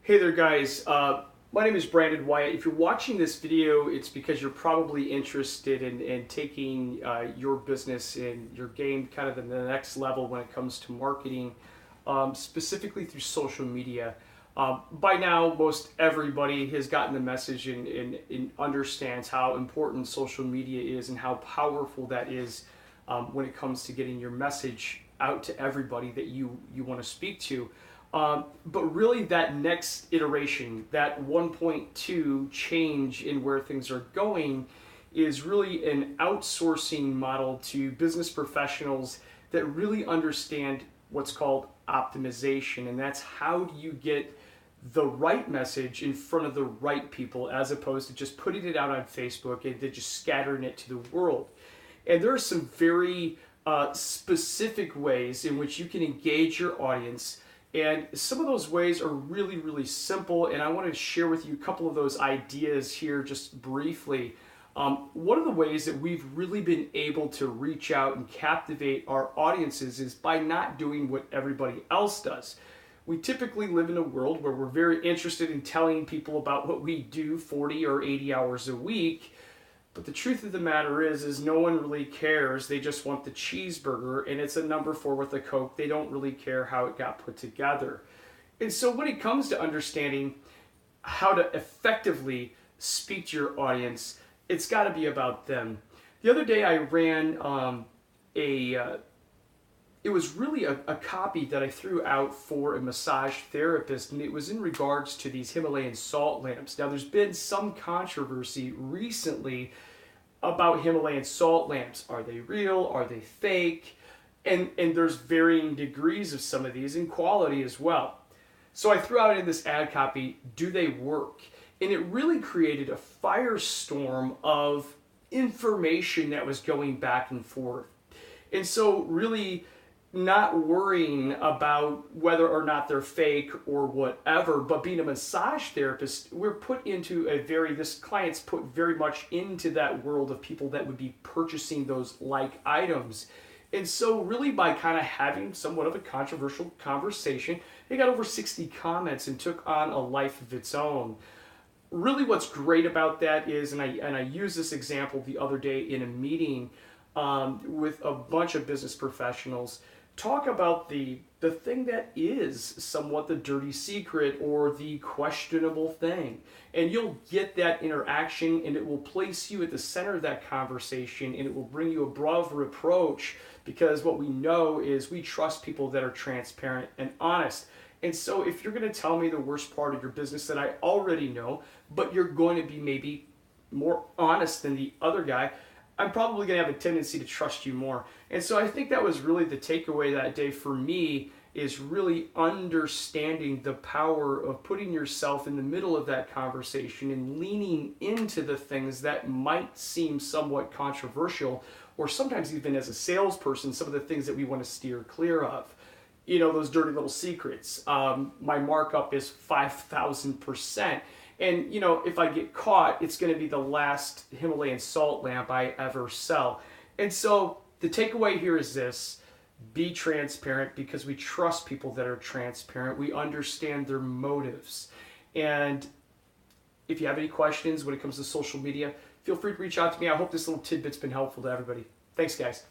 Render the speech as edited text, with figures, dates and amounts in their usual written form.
Hey there guys, my name is Brandon Wyatt. If you're watching this video, it's because you're probably interested in taking your business and your game kind of to the next level when it comes to marketing, specifically through social media. By now, most everybody has gotten the message and understands how important social media is and how powerful that is when it comes to getting your message out to everybody that you want to speak to. But really, that next iteration, that 1.2 change in where things are going, is really an outsourcing model to business professionals that really understand what's called optimization. And that's how do you get the right message in front of the right people as opposed to just putting it out on Facebook and then just scattering it to the world. And there are some very specific ways in which you can engage your audience, and some of those ways are really, really simple, and I want to share with you a couple of those ideas here just briefly. One of the ways that we've really been able to reach out and captivate our audiences is by not doing what everybody else does. We typically live in a world where we're very interested in telling people about what we do 40 or 80 hours a week. But the truth of the matter is no one really cares. They just want the cheeseburger, and it's a number four with a Coke. They don't really care how it got put together. And so when it comes to understanding how to effectively speak to your audience, it's got to be about them. The other day I ran it was really a copy that I threw out for a massage therapist, and it was in regards to these Himalayan salt lamps. Now, there's been some controversy recently about Himalayan salt lamps. Are they real? Are they fake? And there's varying degrees of some of these in quality as well. So I threw out in this ad copy, do they work? And it really created a firestorm of information that was going back and forth. And so really not worrying about whether or not they're fake or whatever, but being a massage therapist, we're put into this client's put very much into that world of people that would be purchasing those like items. And so really by kind of having somewhat of a controversial conversation, it got over 60 comments and took on a life of its own. Really what's great about that is, and I used this example the other day in a meeting with a bunch of business professionals, talk about the thing that is somewhat the dirty secret or the questionable thing. And you'll get that interaction, and it will place you at the center of that conversation, and it will bring you above reproach, because what we know is we trust people that are transparent and honest. And so if you're going to tell me the worst part of your business that I already know, but you're going to be maybe more honest than the other guy, I'm probably going to have a tendency to trust you more. And so I think that was really the takeaway that day for me, is really understanding the power of putting yourself in the middle of that conversation and leaning into the things that might seem somewhat controversial, or sometimes even as a salesperson, some of the things that we want to steer clear of. You know, those dirty little secrets. My markup is 5,000%. And, you know, if I get caught, it's going to be the last Himalayan salt lamp I ever sell. And so the takeaway here is this: be transparent, because we trust people that are transparent. We understand their motives. And if you have any questions when it comes to social media, feel free to reach out to me. I hope this little tidbit's been helpful to everybody. Thanks, guys.